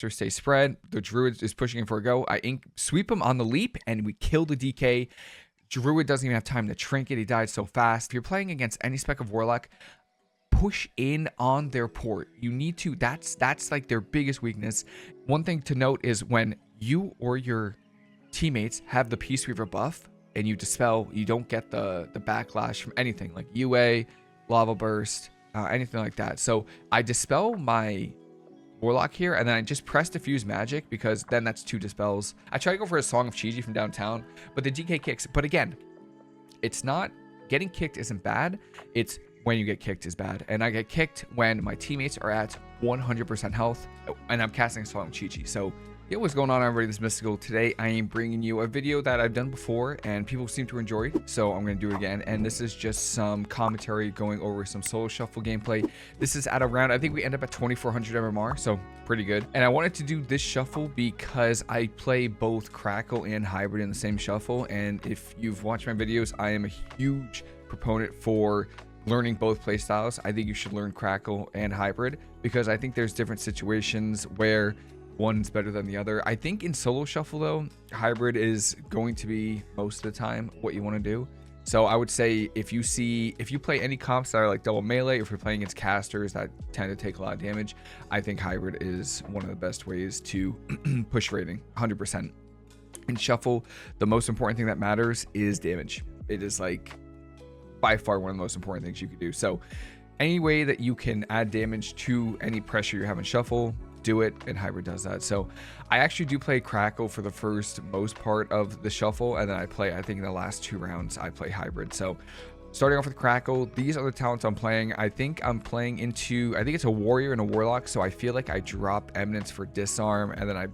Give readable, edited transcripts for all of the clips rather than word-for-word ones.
stay spread. The Druid is pushing in for a go. I sweep him on the leap, and we kill the DK. Druid doesn't even have time to trinket. He died so fast. If you're playing against any spec of Warlock, push in on their port. You need to. That's like their biggest weakness. One thing to note is when you or your teammates have the Mistweaver buff and you dispel, you don't get the backlash from anything like UA, lava burst, anything like that. So I dispel my Warlock here, and then I just press diffuse magic, because then that's 2 dispels. I try to go for a Song of Chi from downtown, but the DK kicks. But again, it's not getting kicked isn't bad. It's when you get kicked is bad. And I get kicked when my teammates are at 100% health and I'm casting a Song of Chi. So yeah, what's going on, everybody? This is Mystical. Today I am bringing you a video that I've done before and people seem to enjoy, so I'm going to do it again. And this is just some commentary going over some solo shuffle gameplay. This is at around, I think we end up at 2400 MMR, so pretty good. And I wanted to do this shuffle because I play both Crackle and Hybrid in the same shuffle, and if you've watched my videos, I am a huge proponent for learning both playstyles. I think you should learn Crackle and Hybrid because I think there's different situations where one's better than the other. I think in solo shuffle though, Hybrid is going to be most of the time what you want to do. So I would say if you play any comps that are like double melee, or if you're playing against casters that tend to take a lot of damage, I think Hybrid is one of the best ways to push rating 100%. In shuffle, the most important thing that matters is damage. It is like by far one of the most important things you could do. So any way that you can add damage to any pressure you have in shuffle, do it, and Hybrid does that. So I actually do play Crackle for the most part of the shuffle, and then I think in the last 2 rounds I play Hybrid. So starting off with Crackle, these are the talents I'm playing. I think I'm playing into, I think it's a warrior and a warlock, so I feel like I drop eminence for disarm, and then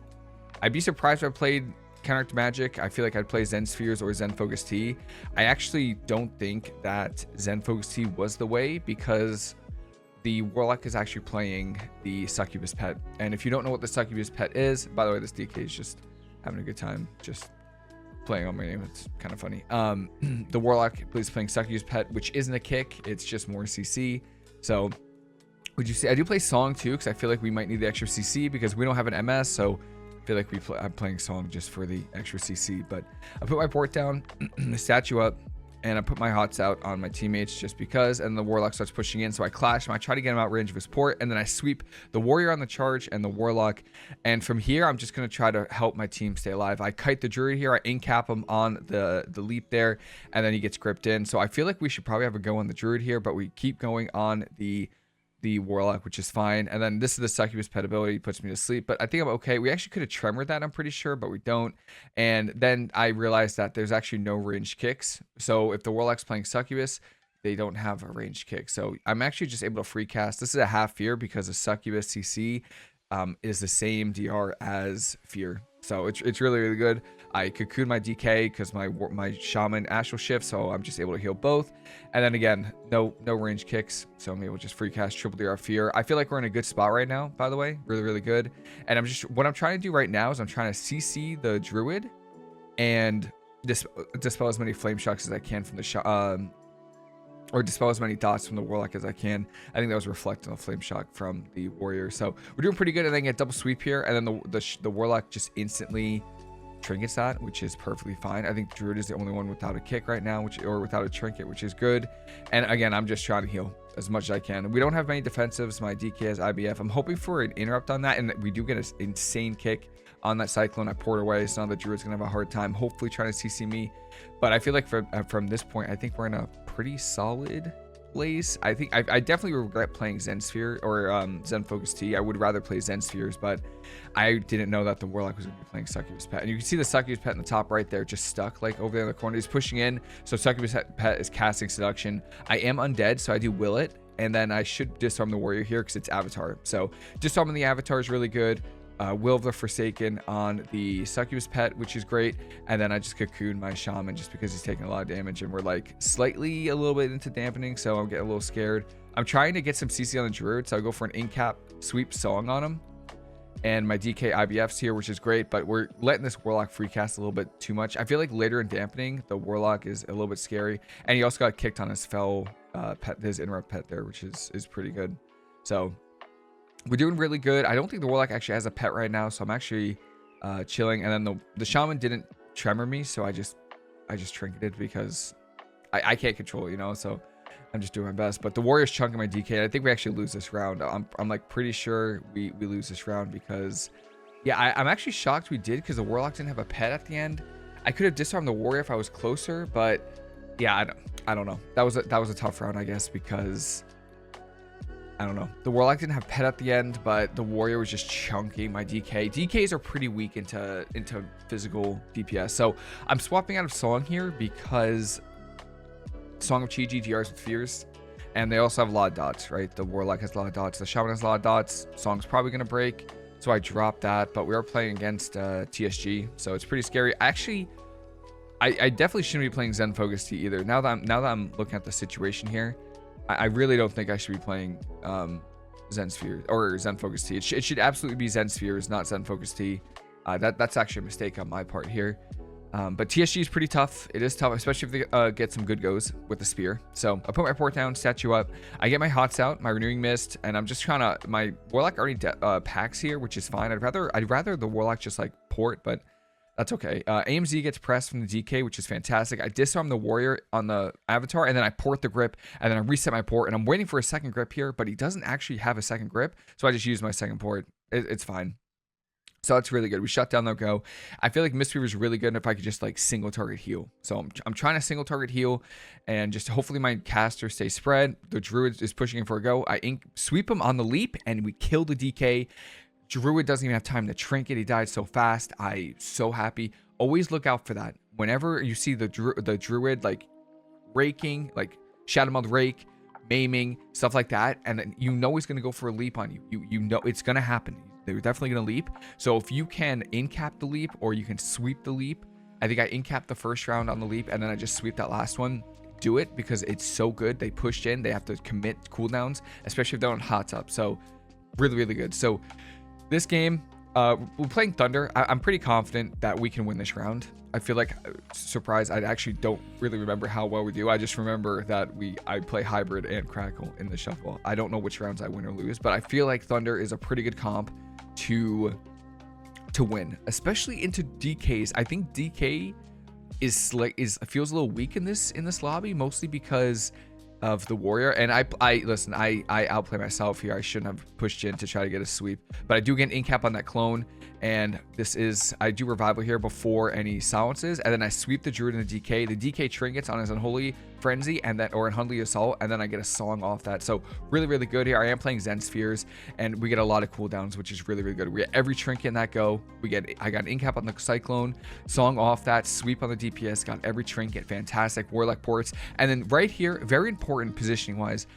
I'd be surprised if I played counteract magic. I feel like I'd play Zen Spheres or Zen Focus Tea. I actually don't think that Zen Focus Tea was the way, because the Warlock is actually playing the Succubus pet. And if you don't know what the Succubus pet is, by the way, this DK is just having a good time just playing on my name. It's kind of funny. The Warlock is playing Succubus pet, which isn't a kick. It's just more CC. So would you say I do play Song too, because I feel like we might need the extra CC because we don't have an MS. So I feel like I'm playing Song just for the extra CC. But I put my port down, the statue up, and I put my hots out on my teammates just because, and the Warlock starts pushing in, so I clash him. I try to get him out range of his port, and then I sweep the Warrior on the charge and the Warlock, and from here I'm just going to try to help my team stay alive. I kite the Druid here, I in-cap him on the leap there, and then he gets gripped in. So I feel like we should probably have a go on the Druid here, but we keep going on the Warlock, which is fine. And then this is the Succubus pet ability, puts me to sleep, but I think I'm okay. We actually could have tremored that, I'm pretty sure, but we don't. And then I realized that there's actually no ranged kicks, so if the Warlock's playing Succubus, they don't have a ranged kick, so I'm actually just able to free cast. This is a half fear because the Succubus CC is the same DR as fear, so it's really, really good. I cocoon my DK because my shaman astral shift, so I'm just able to heal both. And then again, no range kicks, so I'm able to just free cast triple DR fear. I feel like we're in a good spot right now, by the way, really, really good. And what I'm trying to do right now is I'm trying to CC the Druid and dispel as many flame shocks as I can from the or dispel as many dots from the Warlock as I can. I think that was reflecting the flame shock from the Warrior, so we're doing pretty good. And then get double sweep here, and then the Warlock just instantly trinkets that, which is perfectly fine. I think Druid is the only one without a kick right now, or without a trinket, which is good. And again, I'm just trying to heal as much as I can. We don't have many defensives. My DK has IBF. I'm hoping for an interrupt on that, and we do get an insane kick on that Cyclone. I poured away, so now the Druid's gonna have a hard time hopefully trying to CC me. But I feel like from this point, I think we're in a pretty solid place. I think I definitely regret playing Zen Sphere or Zen Focus Tea. I would rather play Zen Spheres, but I didn't know that the Warlock was going to be playing Succubus pet. And you can see the Succubus pet in the top right there, just stuck like over there in the corner. He's pushing in, so Succubus pet is casting Seduction. I am undead, so I do will it, and then I should disarm the Warrior here because it's Avatar. So disarming the Avatar is really good. Will of the Forsaken on the Succubus pet, which is great. And then I just cocoon my shaman just because he's taking a lot of damage, and we're like slightly a little bit into dampening, so I'm getting a little scared. I'm trying to get some CC on the Druid, so I go for an in-cap sweep Song on him, and my DK IBF's here, which is great, but we're letting this Warlock free cast a little bit too much. I feel like later in dampening, the Warlock is a little bit scary, and he also got kicked on his fell pet, his interrupt pet there, which is pretty good. So We're doing really good. I don't think the Warlock actually has a pet right now, so I'm actually chilling. And then the Shaman didn't tremor me, so I just trinketed because I can't control it, you know, so I'm just doing my best. But the Warrior's chunking my DK. I think we actually lose this round. I'm like pretty sure we lose this round because, yeah, I'm actually shocked we did because the Warlock didn't have a pet at the end. I could have disarmed the Warrior if I was closer, but yeah, I don't know. That was a tough round, I guess, because I don't know. The Warlock didn't have pet at the end, but the Warrior was just chunking my DK. DKs are pretty weak into physical DPS. So I'm swapping out of Song here because Song of Chi GGRs with Fears, and they also have a lot of dots, right? The Warlock has a lot of dots. The Shaman has a lot of dots. Song's probably going to break, so I dropped that. But we are playing against TSG, so it's pretty scary. Actually, I definitely shouldn't be playing Zen Focus T either. Now that I'm looking at the situation here, I really don't think I should be playing Zen Sphere or Zen Focus T. It should absolutely be Zen Spheres, not Zen Focus T. That's actually a mistake on my part here. But TSG is pretty tough. It is tough, especially if they get some good goes with the spear. So I put my port down, statue up. I get my hots out, my renewing mist, and I'm just trying to. My Warlock already packs here, which is fine. I'd rather the Warlock just like port, but that's okay. AMZ gets pressed from the DK, which is fantastic. I disarm the Warrior on the Avatar, and then I port the grip, and then I reset my port, and I'm waiting for a second grip here, but he doesn't actually have a second grip, so I just use my second port. It's fine. So that's really good. We shut down their go. I feel like Mistweaver is really good if I could just like single target heal. So I'm trying to single target heal and just hopefully my caster stays spread. The Druid is pushing in for a go. I sweep him on the leap and we kill the DK. Druid doesn't even have time to trinket. He died so fast. I'm so happy. Always look out for that. Whenever you see the Druid like raking, like Shadow Meld rake, maiming, stuff like that, and then you know he's going to go for a leap on you. You know it's going to happen. They're definitely going to leap. So if you can in-cap the leap or you can sweep the leap, I think I in-capped the first round on the leap and then I just sweep that last one. Do it because it's so good. They pushed in. They have to commit cooldowns, especially if they're on hots up. So really, really good. So this game, we're playing Thunder. I'm pretty confident that we can win this round. I feel like, surprised, I actually don't really remember how well we do. I just remember that I play Hybrid and Crackle in the shuffle. I don't know which rounds I win or lose, but I feel like Thunder is a pretty good comp to win, especially into DKs. I think DK feels a little weak in this lobby, mostly because of the Warrior. And listen, I outplay myself here. I shouldn't have pushed in to try to get a sweep, but I do get an in-cap on that clone, and I do revival here before any silences, and then I sweep the Druid in the DK. The DK trinkets on his Unholy Frenzy or Unholy Assault, and then I get a song off that. So really, really good here. I am playing Zen Spheres, and we get a lot of cooldowns, which is really, really good. We get every trinket in that go. I got an in-cap on the Cyclone, song off that, sweep on the DPS, got every trinket, fantastic. Warlock ports, and then right here, very important positioning wise,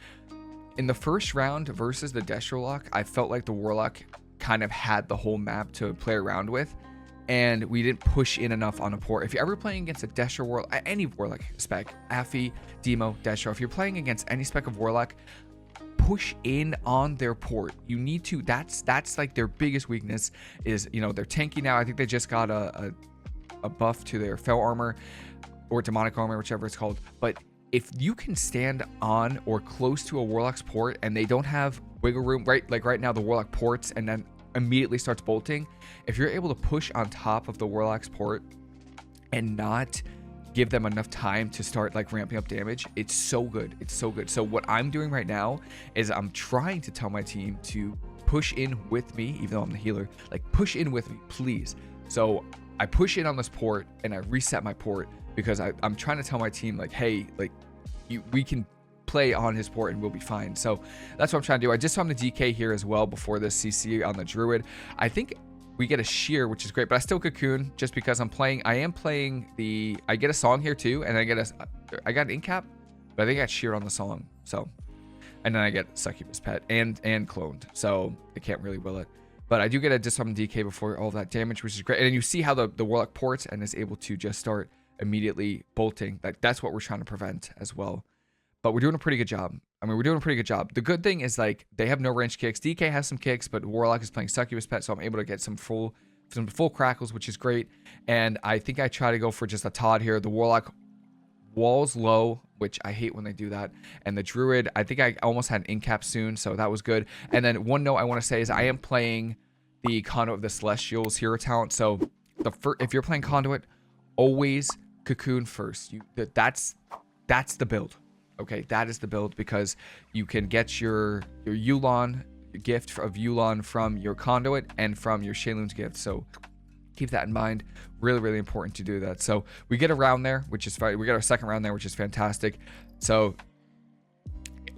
in the first round versus the Destro lock, I felt like the Warlock kind of had the whole map to play around with, and we didn't push in enough on a port. If you're ever playing against a Destro Warlock, any Warlock spec, Affy, Demo, Destro, if you're playing against any spec of Warlock, push in on their port. You need to. That's like their biggest weakness is, you know, they're tanky now. I think they just got a buff to their Fel armor or demonic armor, whichever it's called. But if you can stand on or close to a Warlock's port and they don't have wiggle room, right? Like right now the Warlock ports and then immediately starts bolting. If you're able to push on top of the Warlock's port and not give them enough time to start like ramping up damage, it's so good. It's so good. So what I'm doing right now is I'm trying to tell my team to push in with me, even though I'm the healer, like push in with me, please. So I push in on this port and I reset my port because I'm trying to tell my team like, hey, like we can play on his port and we'll be fine. So that's what I'm trying to do. I just saw the DK here as well before this CC on the Druid. I think we get a shear, which is great, but I still cocoon just because I am playing I get a song here too, and I got an in-cap, but I think I got sheared on the song. So, and then I get Succubus pet and cloned, so I can't really will it. But I do get a disarm DK before all that damage, which is great. And then you see how the Warlock ports and is able to just start immediately bolting. That's what we're trying to prevent as well. But we're doing a pretty good job. I mean, we're doing a pretty good job. The good thing is, like, they have no range kicks. DK has some kicks, but Warlock is playing Succubus pet, so I'm able to get some full crackles, which is great. And I think I try to go for just a Todd here. The Warlock walls low, which I hate when they do that. And the druid, I think I almost had an incap soon, so that was good. And then one note I want to say is I am playing the Conduit of the Celestials hero talent. So if you're playing Conduit, always cocoon first. That's the build. Okay, that is the build, because you can get your Yulon gift of Yulon from your Conduit and from your Shaylun's gift. So keep that in mind. Really, really important to do that. So we get a round there, which is fine. We got our second round there, which is fantastic. So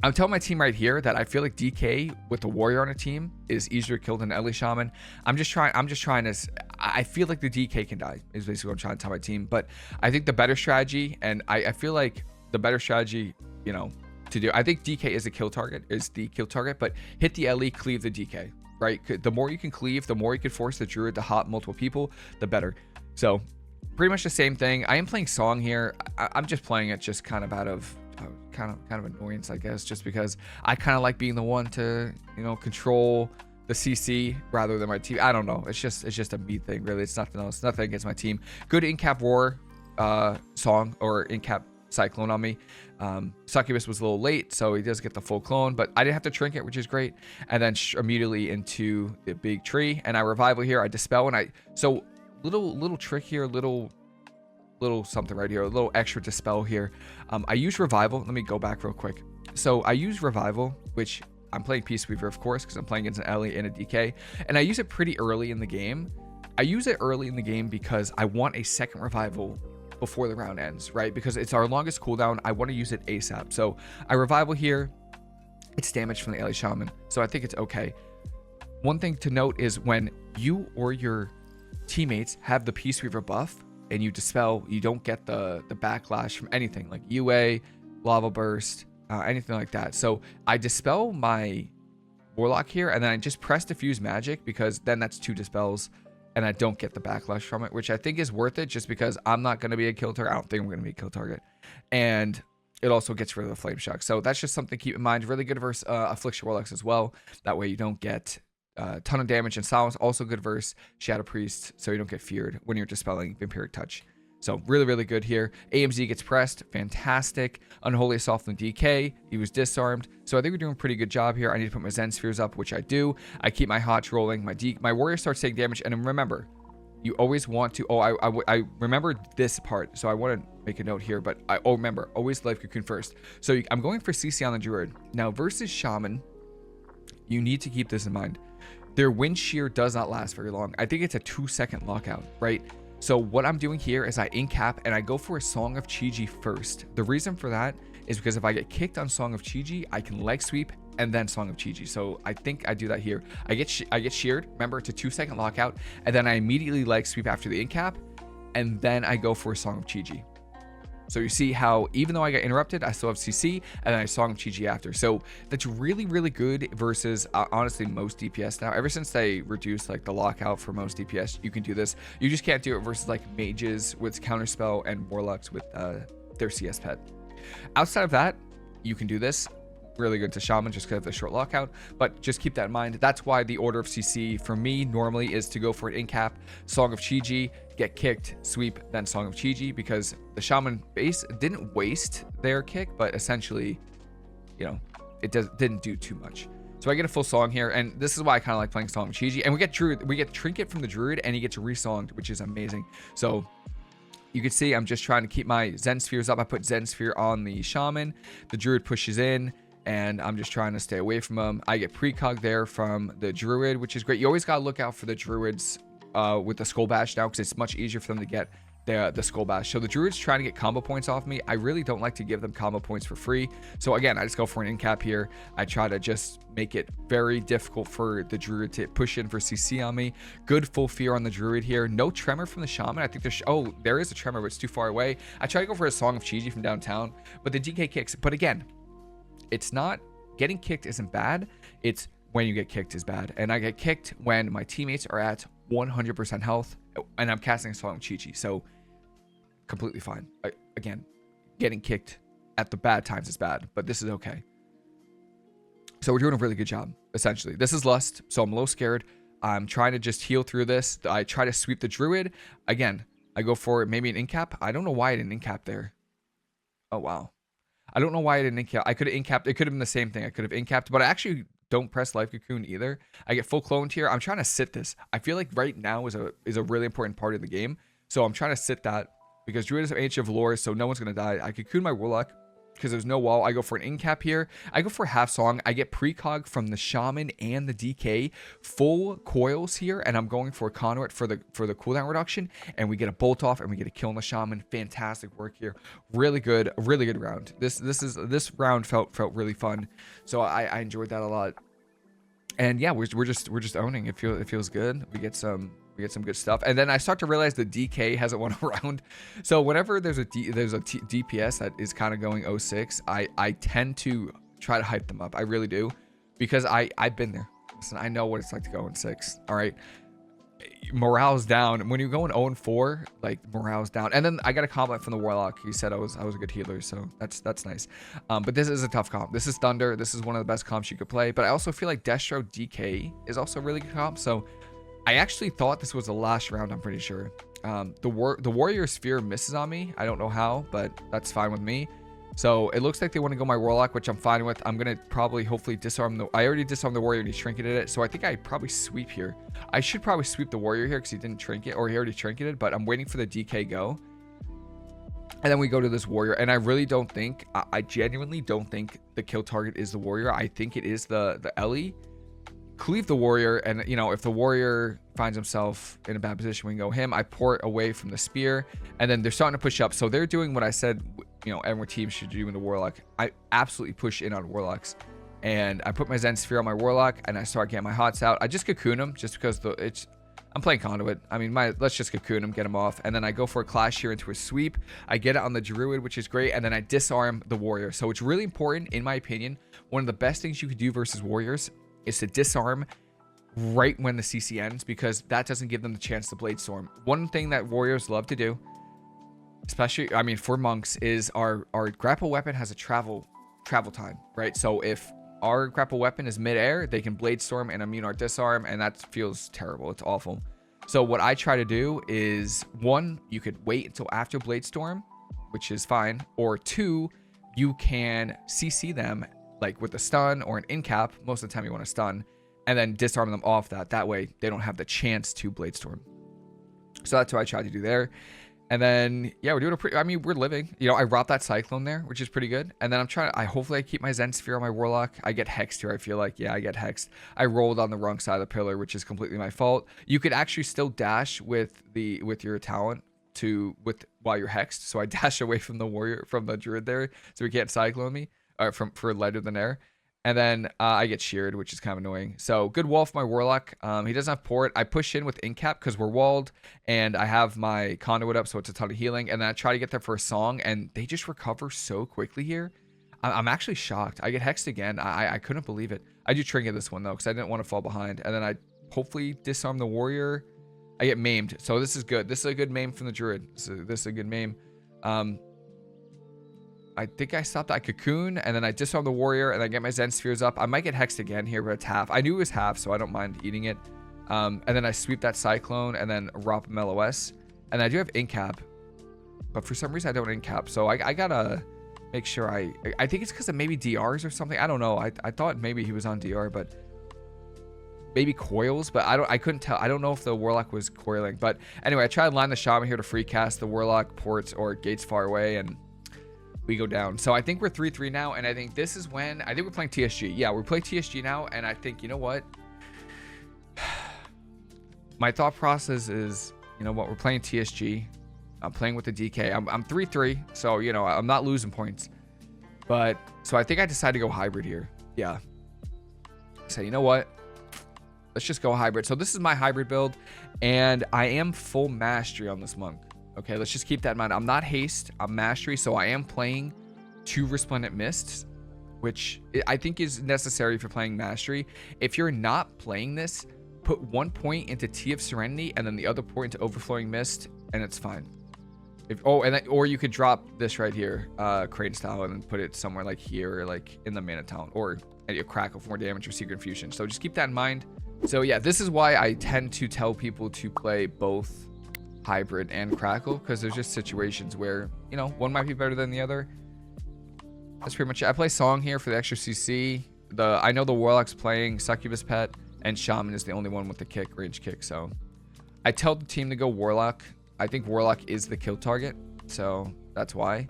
I'm telling my team right here that I feel like DK with the warrior on a team is easier to kill than Ellie Shaman. I'm just trying to, I feel like the DK can die is basically what I'm trying to tell my team. But I think the better strategy, and I feel like the better strategy, you know, to do, I think DK is the kill target, but hit the Ellie, cleave the DK, right? The more you can cleave, the more you can force the druid to hop multiple people, the better. So pretty much the same thing. I am playing Song here. I'm just playing it just kind of out of kind of annoyance, I guess, just because I kind of like being the one to, you know, control the CC rather than my team. I don't know. It's just a me thing, really. It's nothing else. Nothing against my team. Good in-cap Roar Song or in-cap Cyclone on me. Succubus was a little late, so he does get the full clone, but I didn't have to trinket, which is great. And then immediately into the big tree, and I revival here. I dispel, and so little trick here, little something right here, a little extra dispel here. I use revival. Let me go back real quick. So I use revival, which I'm playing Peaceweaver, of course, because I'm playing against an Ellie and a DK, and I use it pretty early in the game. I use it early in the game because I want a second revival before the round ends, right? Because it's our longest cooldown. I want to use it ASAP. So I revival here. It's damage from the Ellie Shaman, so I think it's okay. One thing to note is when you or your teammates have the Peaceweaver buff and you dispel, you don't get the backlash from anything like UA, lava burst, anything like that. So I dispel my warlock here, and then I just press diffuse magic, because then that's 2 dispels and I don't get the backlash from it, which I think is worth it, just because I'm not going to be a kill target. I don't think I'm going to be a kill target, and it also gets rid of the flame shock. So that's just something to keep in mind. Really good versus Affliction Warlocks as well. That way you don't get a ton of damage. And Silence also good versus Shadow Priest, so you don't get feared when you're dispelling Vampiric Touch. So really, really good here. AMZ gets pressed. Fantastic. Unholy Assault from DK. He was disarmed. So I think we're doing a pretty good job here. I need to put my Zen Spheres up, which I do. I keep my Hotch rolling. My warrior starts taking damage. And remember, you always want to... I remember this part, so I want to make a note here. But remember, always Life Cocoon first. So I'm going for CC on the Druid. Now, versus Shaman, you need to keep this in mind. Their Wind Shear does not last very long. I think it's a 2-second lockout, right? So what I'm doing here is I in-cap and I go for a Song of Chi-Ji first. The reason for that is because if I get kicked on Song of Chi-Ji, I can leg sweep and then Song of Chi-Ji. So I think I do that here. I get sheared. Remember, it's a 2-second lockout, and then I immediately leg sweep after the in-cap, and then I go for a Song of Chi-Ji. So you see how even though I got interrupted, I still have CC, and then I Song of Chi-Ji after. So that's really, really good versus honestly most DPS now. Ever since they reduced like the lockout for most DPS, you can do this. You just can't do it versus like mages with counterspell and warlocks with their CS pet. Outside of that, you can do this. Really good to Shaman just because of the short lockout, but just keep that in mind. That's why the order of CC for me normally is to go for an in-cap, Song of Chi-Ji, get kicked, sweep, then Song of Chi-Ji, because the Shaman base didn't waste their kick, but essentially, you know, it didn't do too much. So I get a full song here, and this is why I kind of like playing Song of Chi-Ji. And we get Trinket from the Druid, and he gets resonged, which is amazing. So you can see I'm just trying to keep my Zen Spheres up. I put Zen Sphere on the Shaman. The Druid pushes in, and I'm just trying to stay away from him. I get precog there from the Druid, which is great. You always got to look out for the Druids with the Skull Bash now, because it's much easier for them to get the Skull Bash. So the Druid's trying to get combo points off me. I really don't like to give them combo points for free. So again, I just go for an in-cap here. I try to just make it very difficult for the Druid to push in for CC on me. Good full fear on the Druid here. No tremor from the Shaman. I think there's... Oh, there is a tremor, but it's too far away. I try to go for a Song of Chi-Ji from downtown, but the DK kicks. But again, it's not... Getting kicked isn't bad. It's when you get kicked is bad. And I get kicked when my teammates are at 100% health and I'm casting a Song of Chi-Ji. So completely fine. Again, getting kicked at the bad times is bad, but this is okay. So we're doing a really good job, essentially. This is Lust, so I'm a little scared. I'm trying to just heal through this. I try to sweep the Druid. Again, I go for maybe an in-cap. I don't know why I didn't in-cap there. Oh, wow. I don't know why I didn't incap. I could have incapped. It could have been the same thing. I could have incapped, but I actually don't press Life Cocoon either. I get full cloned here. I'm trying to sit this. I feel like right now is a really important part of the game. So I'm trying to sit that because Druid is Ancient of Lore, so no one's going to die. I cocoon my Warlock because there's no wall. I go for an incap here. I go for half song. I get precog from the Shaman and the DK. Full coils here, and I'm going for a conduit for the cooldown reduction. And we get a bolt off, and we get a kill on the Shaman. Fantastic work here. Really good round. This round felt really fun. So I enjoyed that a lot. And yeah, we're just owning. It feels good. We get some good stuff, and then I start to realize the DK hasn't won around. So whenever there's a DPS that is kind of going 06, I tend to try to hype them up. I really do, because I've been there. Listen, I know what it's like to go in 6. All right, morale's down when you're going 0-4. Like, morale's down. And then I got a compliment from the Warlock. He said I was a good healer, so that's nice. But this is a tough comp. This is Thunder. This is one of the best comps you could play. But I also feel like Destro DK is also a really good comp. So I actually thought this was the last round, I'm pretty sure. The Warrior Sphere misses on me. I don't know how, but that's fine with me. So it looks like they want to go my Warlock, which I'm fine with. I'm going to probably hopefully disarm the... I already disarmed the Warrior and he trinketed it. So I think I probably sweep here. I should probably sweep the Warrior here because he didn't trinket, or he already trinketed, but I'm waiting for the DK go. And then we go to this Warrior. And I really don't think... I genuinely don't think the kill target is the Warrior. I think it is the Ellie. Cleave the Warrior, and you know, if the Warrior finds himself in a bad position, we can go him. I port away from the spear, and then they're starting to push up. So they're doing what I said, you know, every team should do in the Warlock. I absolutely push in on Warlocks, and I put my Zen Sphere on my Warlock, and I start getting my hots out. I just cocoon him just because I'm playing Conduit. I mean, let's just cocoon him, get him off, and then I go for a clash here into a sweep. I get it on the Druid, which is great, and then I disarm the Warrior. So it's really important, in my opinion. One of the best things you could do versus Warriors is to disarm right when the CC ends, because that doesn't give them the chance to Blade Storm. One thing that Warriors love to do, especially, I mean, for monks, is our grapple weapon has a travel time, right? So if our grapple weapon is mid-air, they can Blade Storm and immune our disarm, and that feels terrible. It's awful. So what I try to do is, 1, you could wait until after Blade Storm, which is fine, or 2, you can CC them like with a stun or an incap. Most of the time you want to stun, and then disarm them off that way they don't have the chance to Blade Storm. So that's what I tried to do there. And then yeah, we're doing we're living, you know. I robbed that Cyclone there, which is pretty good. And then hopefully I keep my Zen Sphere on my Warlock. I get hexed here. I feel like, yeah, I get hexed. I rolled on the wrong side of the pillar, which is completely my fault. You could actually still dash with your talent while you're hexed. So I dash away from the Warrior, from the Druid there, so he can't Cyclone me for lighter than air. And then I get sheared, which is kind of annoying. So good wall for my Warlock. He doesn't have port. I push in with incap because we're walled, and I have my conduit up, so it's a ton of healing. And then I try to get there for a song, and they just recover so quickly here. I'm actually shocked. I get hexed again. I couldn't believe it. I do trinket this one though, because I didn't want to fall behind. And then I hopefully disarm the Warrior. I get maimed, so this is good. This is a good maim from the Druid. This is a good maim. I think I stopped that cocoon, and then I disarm the Warrior, and I get my Zen Spheres up. I might get hexed again here, but it's half. I knew it was half, so I don't mind eating it. And then I sweep that Cyclone, and then ROP LOS. And I do have incap, but for some reason I don't incap. So I gotta make sure I think it's because of maybe DRs or something. I don't know. I thought maybe he was on DR, but maybe coils, but I couldn't tell. I don't know if the Warlock was coiling. But anyway, I tried to line the Shaman here to free cast the Warlock, ports or gates far away, and we go down. So I think we're 3-3 now, and I think this is when I think we're playing TSG. Yeah, we're playing TSG now, and I think, you know what, my thought process is, you know what, we're playing TSG. I'm playing with the DK. I'm 3-3, so you know I'm not losing points. But so I think I decided to go hybrid here. Yeah. So you know what, let's just go hybrid. So this is my hybrid build, and I am full mastery on this monk. Okay, let's just keep that in mind. I'm not haste, I'm mastery, so I am playing 2 Resplendent Mists, which I think is necessary for playing mastery. If you're not playing this, put 1 point into Tea of Serenity and then the other point into Overflowing Mist, and it's fine. Or you could drop this right here, Crane style, and then put it somewhere like here, or like in the Mana Talent, or a Crackle for more damage or Secret Infusion. So just keep that in mind. So yeah, this is why I tend to tell people to play both hybrid and Crackle, because there's just situations where, you know, one might be better than the other. That's pretty much it. I play Song here for the extra CC. I know the Warlock's playing Succubus Pet, and Shaman is the only one with the kick, range kick. So I tell the team to go Warlock. I think Warlock is the kill target, so that's why.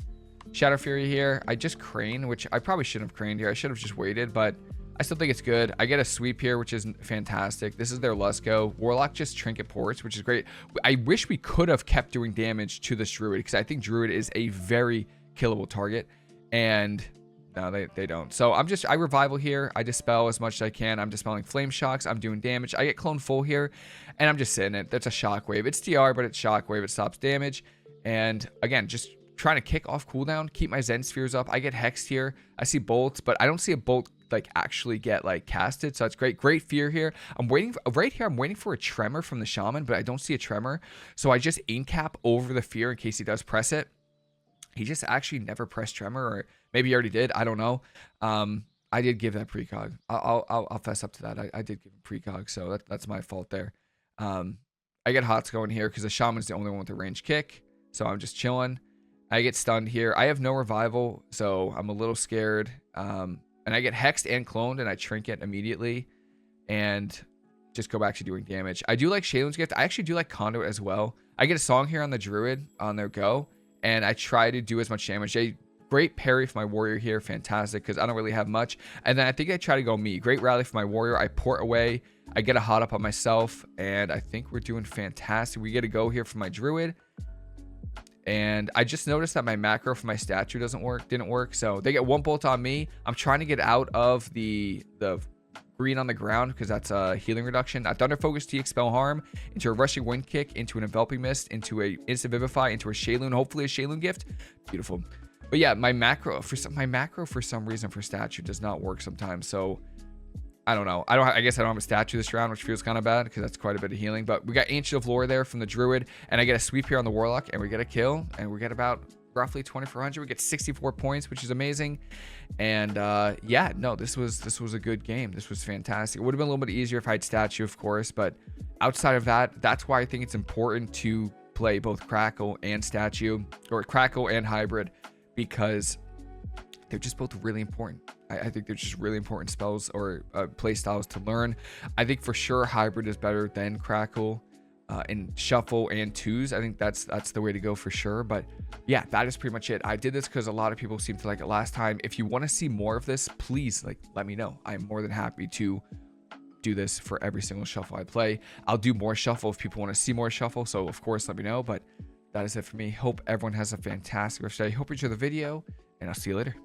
Shadow Fury here. I just crane, which I probably shouldn't have craned here. I should have just waited, but I still think it's good. I get a sweep here, which is fantastic. This is their Let's Go. Warlock just trinket ports, which is great. I wish we could have kept doing damage to this Druid, because I think Druid is a very killable target, and no, they don't. So I revival here. I dispel as much as I can. I'm dispelling flame shocks. I'm doing damage. I get clone full here, and I'm just sitting it. That's a shockwave. It's DR, but it's shockwave. It stops damage. And again, just trying to kick off cooldown, keep my Zen spheres up. I get hexed here. I see bolts, but I don't see a bolt like actually get like casted. So it's great. Great fear here. I'm waiting right here. I'm waiting for a tremor from the shaman, but I don't see a tremor. So I just aim cap over the fear in case he does press it. He just actually never pressed tremor, or maybe he already did. I don't know. I did give that precog. I'll fess up to that. I did give him precog, so that's my fault there. I get hots going here because the shaman's the only one with a range kick. So I'm just chilling. I get stunned here. I have no revival, so I'm a little scared. And I get hexed and cloned, and I trinket immediately and just go back to doing damage. I do like Shaylun's Gift. I actually do like Conduit as well. I get a song here on the Druid on their go, and I try to do as much damage. Great parry for my warrior here. Fantastic, because I don't really have much. And then I think I try to go me. Great rally for my warrior. I port away. I get a hot up on myself, and I think we're doing fantastic. We get a go here for my Druid. And I just noticed that my macro for my statue didn't work. So they get one bolt on me. I'm trying to get out of the green on the ground, because that's a healing reduction. A Thunder Focus to expel harm, into a rushing wind kick, into an enveloping mist, into a instant vivify, into a Shaylun, hopefully a Shaylun gift. Beautiful. But yeah, my macro for some reason for statue does not work sometimes. So I don't know. I guess I don't have a statue this round, which feels kind of bad because that's quite a bit of healing. But we got Ancient of Lore there from the Druid, and I get a sweep here on the Warlock, and we get a kill, and we get about roughly 2400. We get 64 points, which is amazing. And yeah, no, this was a good game. This was fantastic. It would have been a little bit easier if I had statue, of course, but outside of that, that's why I think it's important to play both Crackle and statue, or Crackle and hybrid, because they're just both really important. I think they're just really important spells or play styles to learn. I think for sure hybrid is better than Crackle in shuffle and twos. I think that's the way to go for sure. But yeah, that is pretty much it. I did this because a lot of people seem to like it last time. If you want to see more of this, please let me know. I'm more than happy to do this for every single shuffle I play. I'll do more shuffle if people want to see more shuffle. So of course, let me know. But that is it for me. Hope everyone has a fantastic rest of the day. Hope you enjoy the video, and I'll see you later.